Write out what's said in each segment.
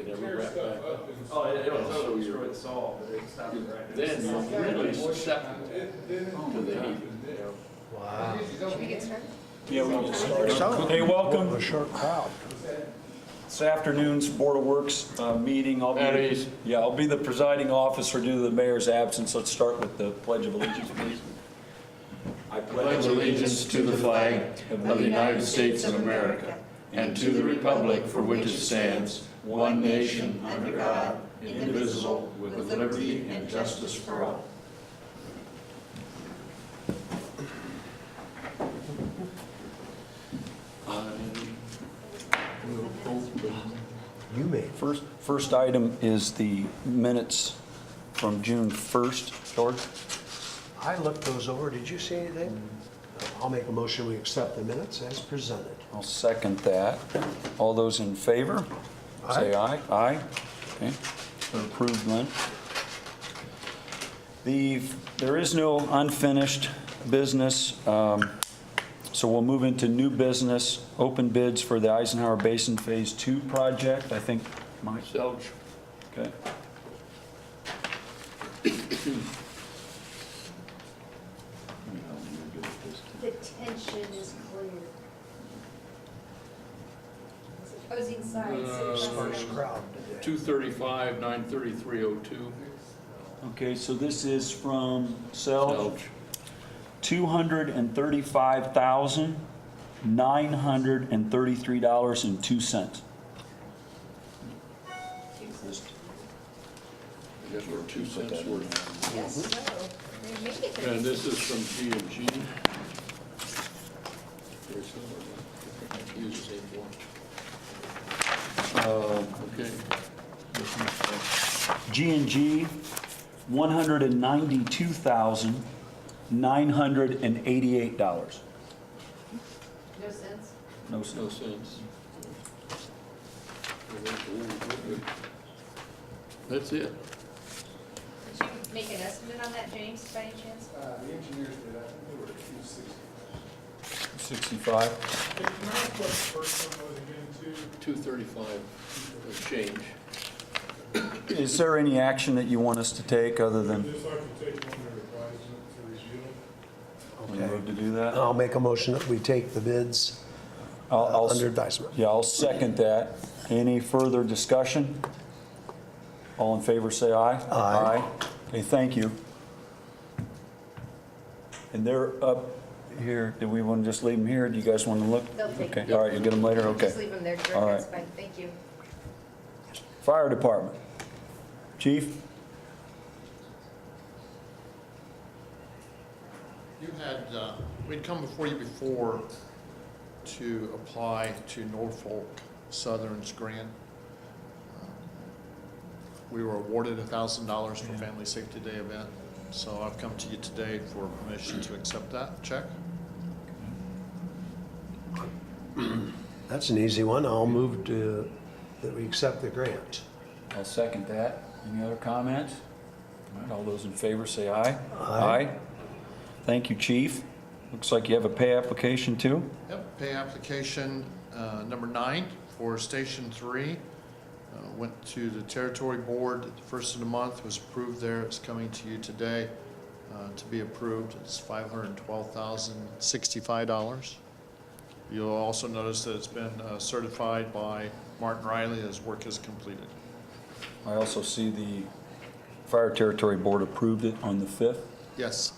never wrap back up. Oh, it'll So totally you're- destroy the saw, but it's not right. Then you're really susceptible to the heat. Wow. Should we get started? Yeah, we get started. Hey, welcome. A short crowd. This afternoon's Board of Works meeting. At ease. I'll be the presiding officer due to the mayor's absence. Let's start with the Pledge of Allegiance, please. I Pledge allegiance to the flag of the United States of America and to the republic for which it stands, one nation, under God, indivisible, with liberty and justice for all. You may. First item is the minutes from June 1st. George? I looked those over. Did you see anything? I'll make a motion, we accept the minutes as presented. I'll second that. All those in favor? Say aye. Aye. Okay, they're approved then. There is no unfinished business, so we'll move into new business, open bids for the Eisenhower Basin Phase 2 project. I think, Mike? Selge. Okay. The tension is clear. Opposing sides. Sparse crowd today. 235, 93302. Okay, so this is from Selge. Selge. $235,933.02. I guess we're 2 cents worth. Yes, so, they made it. And this is from G&G. Very similar. Use the same one. Okay. G&G, $192,988. No sense. No No sense. sense. That's it. Did you make an estimate on that, James, by any chance? The engineers did, I think they were 260. 65. Can I ask what the first one was again, too? 235 change. Is there any action that you want us to take other than Just like to take one their advisement to review. we move to do that? I'll make a motion that we take the bids I'll- under advisement. Yeah, I'll second that. Any further discussion? All in favor, say aye. Aye. Okay, thank you. And they're up here. Do we want to just leave them here? Do you guys want to look? They'll take Okay, them. all right, you get them later? Okay. Just leave them there, George, All that's right. fine, thank you. Fire Department. Chief? You had, we'd come before you before to apply to Norfolk Southern's grant. We were awarded $1,000 for Family Safety Day event, so I've come to you today for permission to accept that check. That's an easy one. I'll move to, that we accept the grant. I'll second that. Any other comments? All right, all those in favor say aye. Aye. Thank you, Chief. Looks like you have a pay application too. Yep, pay application number 9 for Station 3. Went to the Territory Board at the first of the month, was approved there. It's coming to you today to be approved. It's $512,065. You'll also notice that it's been certified by Martin Riley as work is completed. I also see the Fire Territory Board approved it on the 5th. Yes.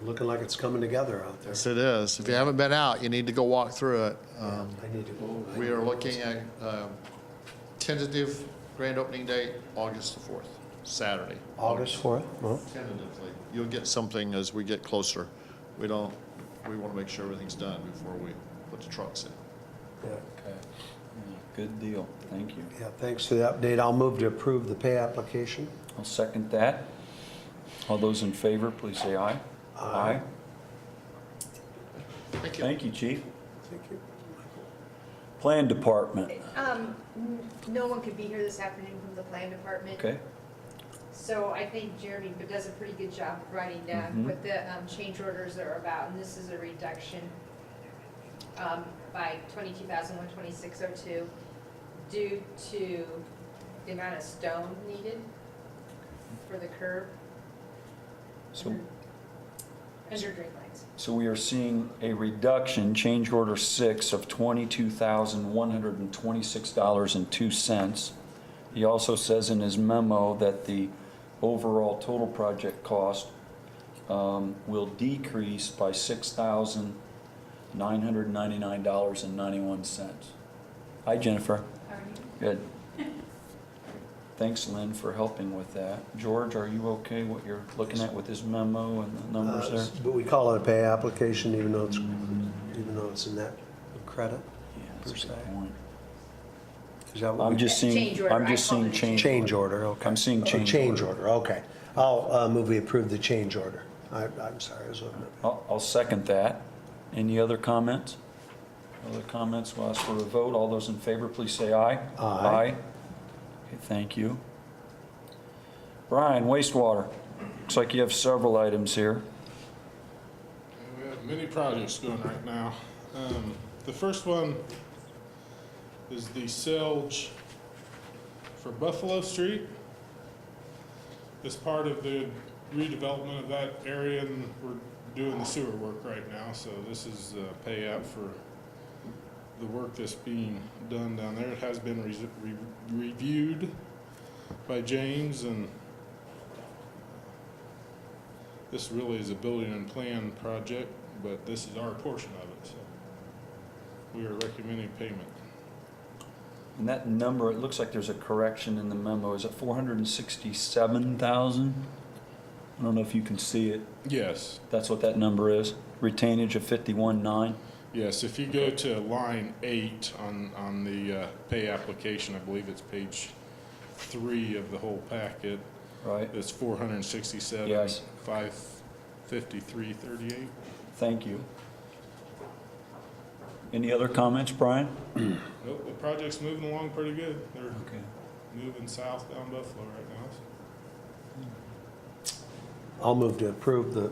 Looking like it's coming together out there. Yes, it is. If you haven't been out, you need to go walk through it. I need to go. We are looking at tentative grand opening date, August the 4th, Saturday. August 4th? Well, Tentatively. You'll get something as we get closer. We want to make sure everything's done before we put the trucks in. yeah. Okay. Good deal. Thank you. Yeah, thanks for the update. I'll move to approve the pay application. I'll second that. All those in favor, please say aye. Aye. Thank you. Thank you, Chief. Thank you. Plan Department. No one could be here this afternoon from the plan department. Okay. So I think Jeremy does a pretty good job of writing down Mhm. what the change orders are about, and this is a reduction by $22,126.02. due to the amount of stone needed for the curb So, under drain lines. so we are seeing a reduction, change order 6 of $22,126.02. He also says in his memo that the overall total project cost will decrease by $6,999.91. Hi, Jennifer. How are you? Good. Thanks, Lynn, for helping with that. George, are you okay what you're looking at with his memo and the numbers there? But we call it a pay application even though it's a net credit? Yeah, that's a per se. good point. Is that what I'm we- just seeing, Change order. I'm just I call seeing it a change. Change order, okay. I'm seeing Oh, change Change order. order, okay. I'll move we approve the change order. I'm sorry, I was looking at. I'll second that. Any other comments? Other comments? We'll ask for a vote. All those in favor, please say aye. Aye. Okay, thank you. Brian, wastewater. Looks like you have several items here. We have many projects going right now. The first one is the Selge for Buffalo Street. As part of the redevelopment of that area, and we're doing the sewer work right now, so this is pay out for the work that's being done down there. It has been reviewed by James, and this really is a building and plan project, but this is our portion of it, so we are recommending payment. And that number, it looks like there's a correction in the memo. Is it 467,000? I don't know if you can see it. Yes, That's what that number is. Retainage of 51.9. yes, if you go to line 8 on the pay application, I believe it's page 3 of the whole packet, Right? it's 467, Yes. 553.38. Thank you. Any other comments, Brian? Nope, the project's moving along pretty good. They're Okay. moving south down Buffalo right now. So. I'll move to approve the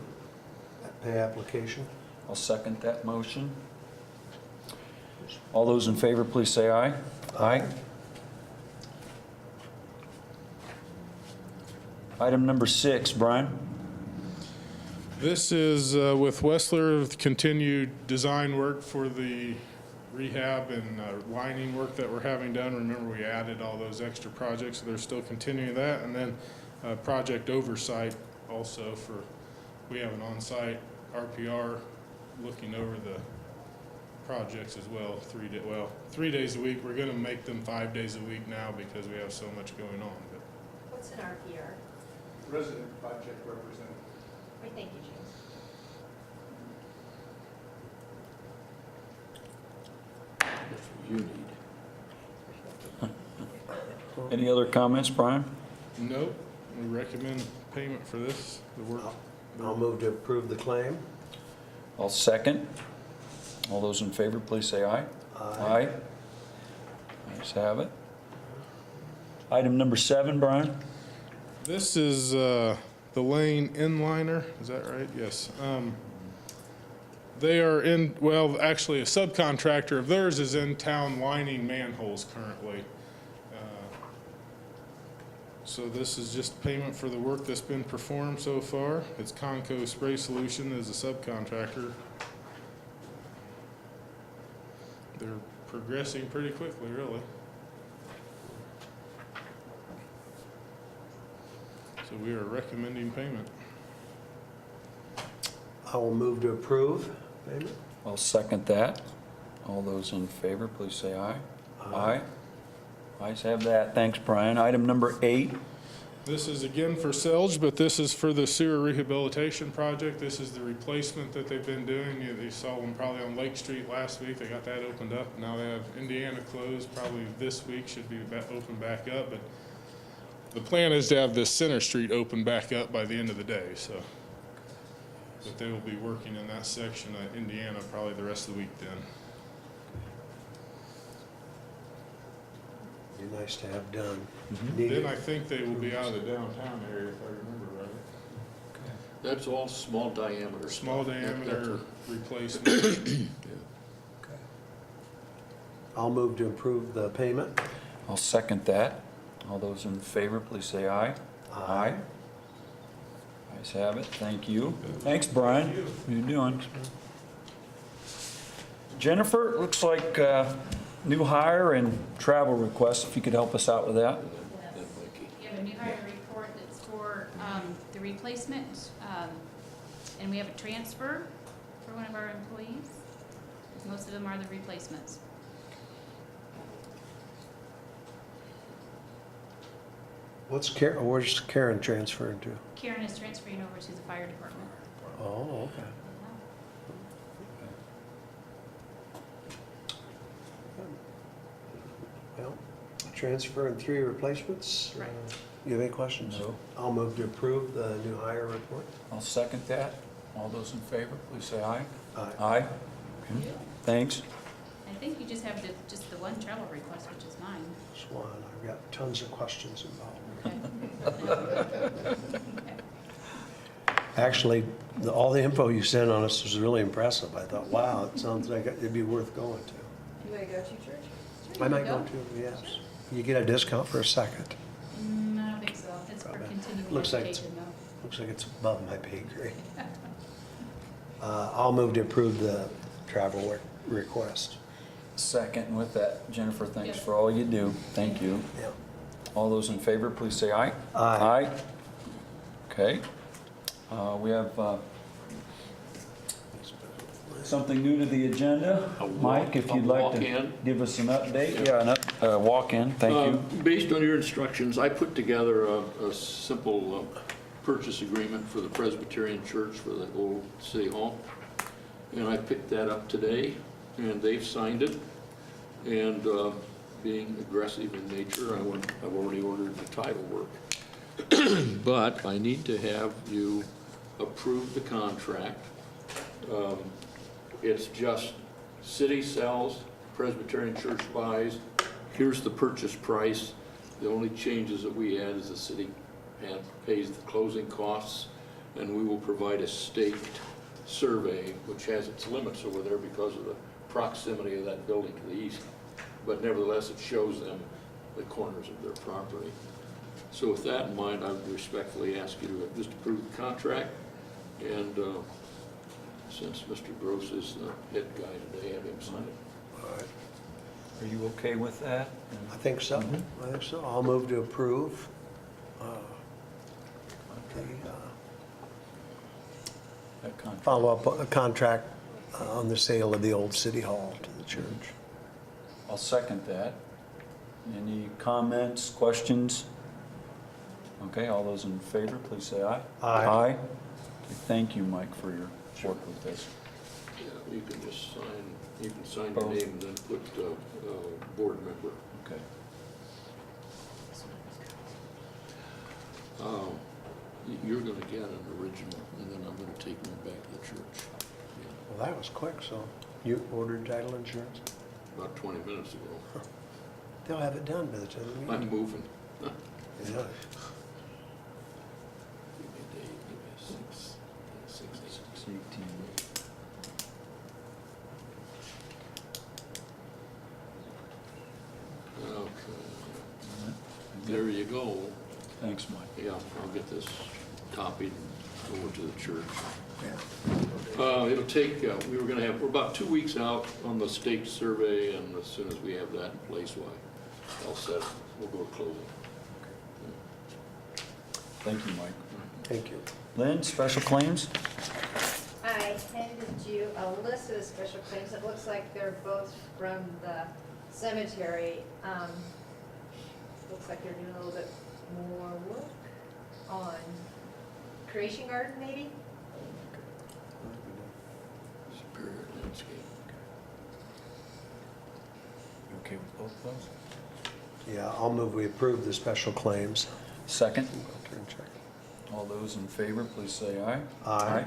pay application. I'll second that motion. All those in favor, please say aye. Aye. Item number 6, Brian. This is with Westler, with continued design work for the rehab and lining work that we're having done. Remember, we added all those extra projects, so they're still continuing that. And then project oversight also for, we have an on-site RPR looking over the projects as well, 3 days a week. We're gonna make them 5 days a week now because we have so much going on. But What's an RPR? Resident project representative. Wait, thank you, James. That's what you need. Any other comments, Brian? nope, we recommend payment for this, the work. I'll move to approve the claim. I'll second. All those in favor, please say aye. Aye. Ayes have it. Item number 7, Brian. This is the Lane Inliner, is that right? Yes. They are in, well, actually, a subcontractor of theirs is in town lining manholes currently. So this is just payment for the work that's been performed so far. It's Conco Spray Solution as a subcontractor. They're progressing pretty quickly, really. So we are recommending payment. I will move to approve payment. I'll second that. All those in favor, please say aye. Aye. Ayes have that. Thanks, Brian. Item number 8. This is again for Selge, but this is for the sewer rehabilitation project. This is the replacement that they've been doing. You saw them probably on Lake Street last week. They got that opened up. Now they have Indiana closed. Probably this week should be open back up. But the plan is to have this Center Street open back up by the end of the day. So, but they will be working in that section of Indiana probably the rest of the week then. Be nice to have done. Mm-hmm. Then I think they will be out of the downtown area if I remember right. That's all small diameter. Small stuff. diameter replacement. Yeah. I'll move to approve the payment. I'll second that. All those in favor, please say aye. Aye. Ayes have it, thank you. Thanks, Brian. How you doing? Jennifer, it looks like new hire and travel request, if you could help us out with that. We have a new hire report that's for the replacement, and we have a transfer for one of our employees. Most of them are the replacements. Where's Karen transferring to? Karen is transferring over to the fire department. Oh, okay. Well, transfer and 3 replacements. Right. You have any questions? No. I'll move to approve the new hire report. I'll second that. All those in favor, please say aye. Aye. Aye. Okay. Thanks. I think you just have just the one travel request, which is mine. Swan, I've got tons of questions involved. Okay. Actually, all the info you sent on us was really impressive. I thought, wow, it sounds like it'd be worth going to. You wanna go to church? Sure, I you might can go to, yes. You get a discount for a second. I don't think so. It's for Probably. continuing Looks like it's- education though. Looks like it's above my pay grade. I'll move to approve the travel request. Second, and with that, Jennifer, thanks for all you do. Thank you. Yeah. All those in favor, please say aye. Aye. Okay. We have something new to the agenda. Mike, if you'd like to walk-in. give us an update. Yeah, a walk-in, thank you. Based on your instructions, I put together a simple purchase agreement for the Presbyterian Church for the old City Hall. And I picked that up today, and they've signed it. And being aggressive in nature, I've already ordered the title work. But I need to have you approve the contract. It's just city sells, Presbyterian Church buys. Here's the purchase price. The only changes that we add is the city pays the closing costs, and we will provide a staked survey, which has its limits over there because of the proximity of that building to the east. But nevertheless, it shows them the corners of their property. So with that in mind, I would respectfully ask you to just approve the contract, and since Mr. Gross is the head guy today, have him sign it. All right. Are you okay with that? I think so. I think so. I'll move to approve. That contract. Follow-up contract on the sale of the old City Hall to the church. I'll second that. Any comments, questions? Okay, all those in favor, please say aye. Aye. Aye. Okay, thank you, Mike, for your work with this. Yeah, you can just sign, you can sign Both. your name and then put board member. Okay. You're gonna get an original, and then I'm gonna take one back to the church. Yeah, Well, that was quick, so you ordered title insurance? about 20 minutes ago. They'll have it done by the time we I'm meet. moving. Yeah. Give me a day, give me a 6, 18. Okay. There you go. Thanks, Mike. Yeah, I'll get this copied over to the church. Yeah. It'll take, we're about 2 weeks out on the stake survey, and as soon as we have that in place, I'll set, we'll go to closing. Thank you, Mike. Thank you. Lynn, special claims? I handed you a list of the special claims. It looks like they're both from the cemetery. Looks like they're doing a little bit more work on Creation Garden, maybe? Superior Landscape. You okay with both of those? Yeah, I'll move we approve the special claims. Second. Go through and check. All those in favor, please say aye. Aye.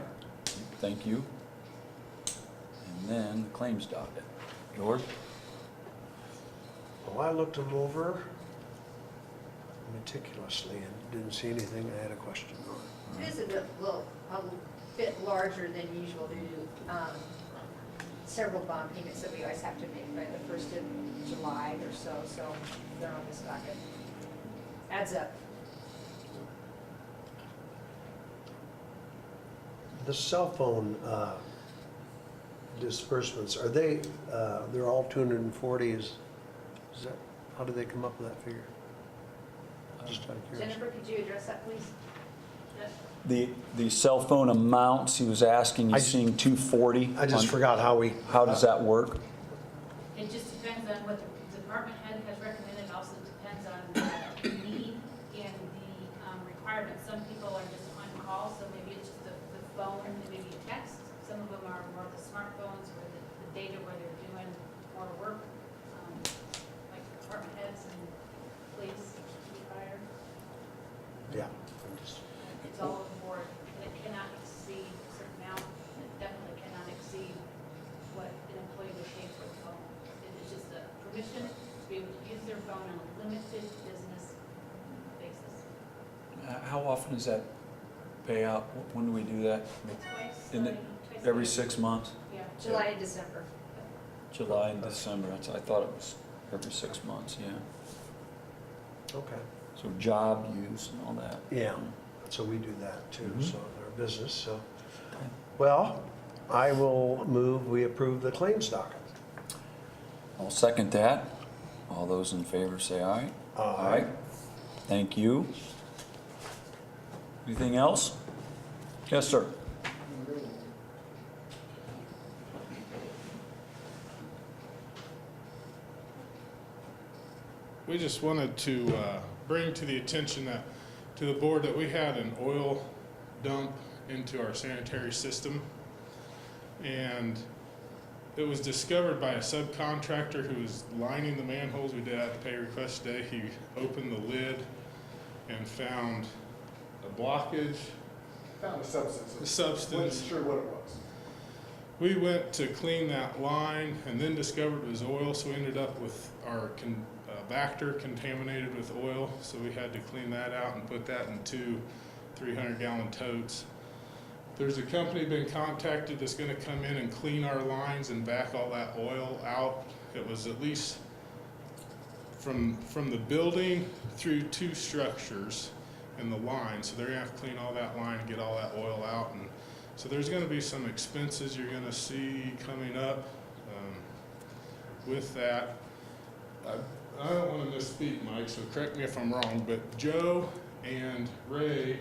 Thank you. And then the claims docket. George? Well, I looked them over meticulously and didn't see anything I had a question on. It is a bit larger than usual due to several bond payments that we always have to make by the 1st of July or so, so they're on this docket. Adds up. The cell phone disbursements, are they, they're all 240, is that, how did they come up with that figure? Just out of curiosity. Jennifer, could you address that, please? The cell phone amounts, he was asking, I he's seeing 240. I just forgot how we. How does that work? It just depends on what the department head has recommended, also depends on the need and the requirements. Some people are just on call, so maybe it's just the phone and maybe a text. Some of them are more the smartphones or the data where they're doing more work, like department heads and police, fire. Yeah. It's all over the board, and it cannot exceed a certain amount, and it definitely cannot exceed what an employee would pay for a phone. It is just a permission to be able to use their phone on a limited business basis. How often is that payout? When do we do that? Twice, In the- twice a Every year. 6 months? Yeah. July and December. July and December. I thought it was every 6 months, yeah. Okay. So job use and all that. Yeah, so we do that too, Mhm. so our business, so. Well, I will move, we approve the claims docket. I'll second that. All those in favor say aye. Aye. Thank you. Anything else? Yes, sir. We just wanted to bring to the attention that, to the board, that we had an oil dump into our sanitary system. And it was discovered by a subcontractor who was lining the manholes. We did have to pay request today. He opened the lid and found a blockage, Found a substance. a substance. Wasn't sure what it was. We went to clean that line and then discovered it was oil, so we ended up with our Vector contaminated with oil, so we had to clean that out and put that in 2 300-gallon totes. There's a company been contacted that's gonna come in and clean our lines and back all that oil out. It was at least from the building through 2 structures in the line, so they're gonna have to clean all that line and get all that oil out. And so there's gonna be some expenses you're gonna see coming up with that. I don't want to misspeak, Mike, so correct me if I'm wrong, but Joe and Ray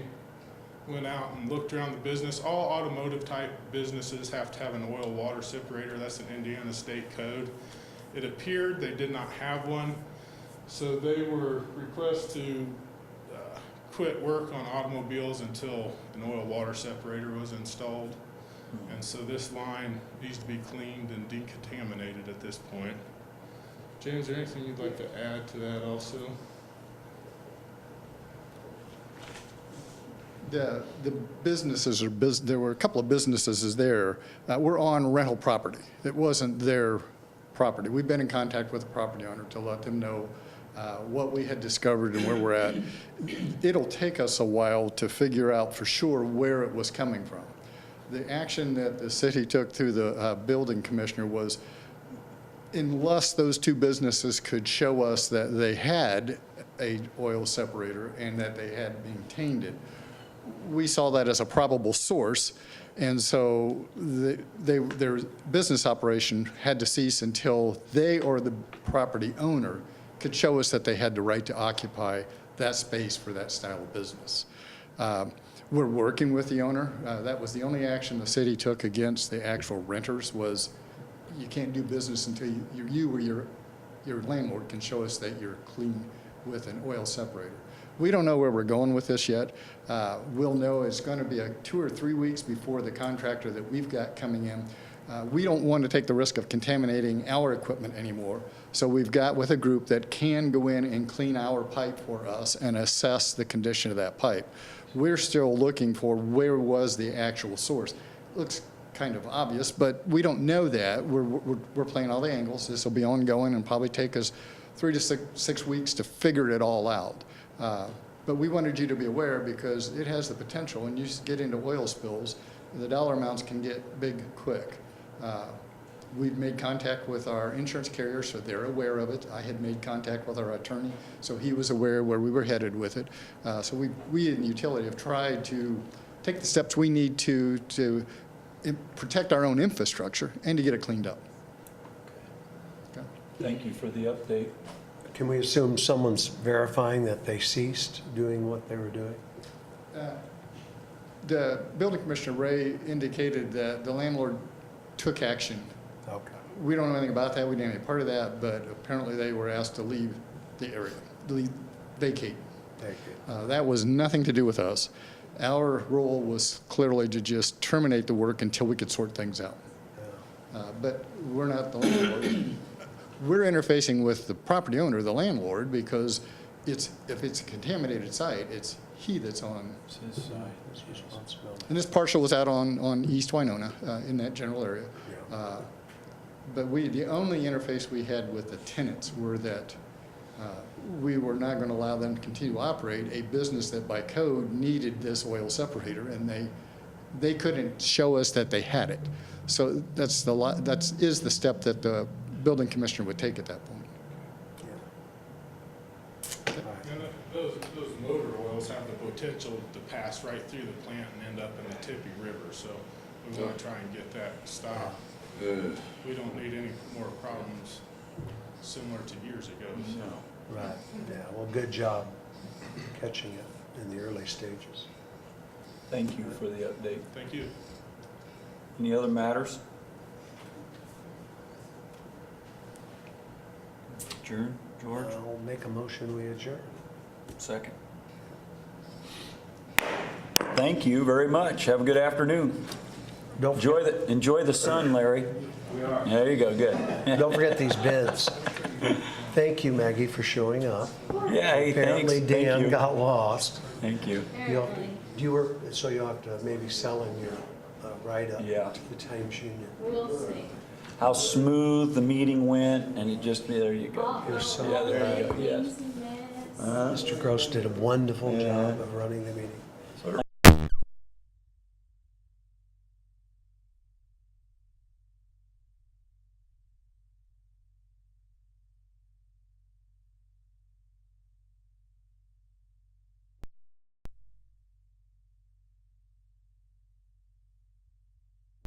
went out and looked around the business. All automotive type businesses have to have an oil water separator. That's an Indiana state code. It appeared they did not have one, so they were requested to quit work on automobiles until an oil water separator was installed. And so this line needs to be cleaned and decontaminated at this point. James, is there anything you'd like to add to that also? The businesses are there were a couple of businesses there were on rental property. It wasn't their property. We've been in contact with the property owner to let them know what we had discovered and where we're at. It'll take us a while to figure out for sure where it was coming from. The action that the city took through the building commissioner was, unless those 2 businesses could show us that they had a oil separator and that they had maintained it, we saw that as a probable source. And so their business operation had to cease until they or the property owner could show us that they had the right to occupy that space for that style of business. We're working with the owner. That was the only action the city took against the actual renters, was you can't do business until you or your landlord can show us that you're clean with an oil separator. We don't know where we're going with this yet. We'll know it's going to be 2 or 3 weeks before the contractor that we've got coming in. We don't want to take the risk of contaminating our equipment anymore. So we've got with a group that can go in and clean our pipe for us and assess the condition of that pipe. We're still looking for where was the actual source. Looks kind of obvious, but we don't know that. We're playing all the angles. This will be ongoing and probably take us 3 to 6 weeks to figure it all out. But we wanted you to be aware because it has the potential. When you get into oil spills, the dollar amounts can get big quick. We've made contact with our insurance carrier, so they're aware of it. I had made contact with our attorney, so he was aware where we were headed with it. So we in the utility have tried to take the steps we need to protect our own infrastructure and to get it cleaned up. Okay. Thank you for the update. Can we assume someone's verifying that they ceased doing what they were doing? The building commissioner, Ray, indicated that the landlord took action. Okay. We don't know anything about that, we didn't have any part of that, but apparently they were asked to leave the area, vacate. Thank you. That was nothing to do with us. Our role was clearly to just terminate the work until we could sort things out. But we're not the landlord. We're interfacing with the property owner, the landlord, because if it's a contaminated site, it's he that's on. It's his side, his responsibility. And this parcel was out on East Winona, in that general area. Yeah. But the only interface we had with the tenants were that we were not going to allow them to continue to operate a business that by code needed this oil separator, and they couldn't show us that they had it. So that is the step that the building commissioner would take at that point. And those motor oils have the potential to pass right through the plant and end up in the Tippy River, so we want to try and get that stopped. We don't need any more problems similar to years ago. So. Right, yeah, well, good job catching it in the early stages. Thank you for the update. Thank you. Any other matters? Adjourn, George? I'll make a motion, we adjourn. Second. Thank you very much. Have a good afternoon. Don't Enjoy the sun, Larry. There you go, good. Don't forget these bids. Thank you, Maggie, for showing up. Yeah, hey, thanks. Apparently Thank Dan you. got lost. Thank you. So you'll have to maybe sell in your write-up Yeah. to the Times Union. We'll see. How smooth the meeting went, and it just, there you go. You're so Yeah, there you go, yes. Mr. Gross did a wonderful Yeah. job of running the meeting.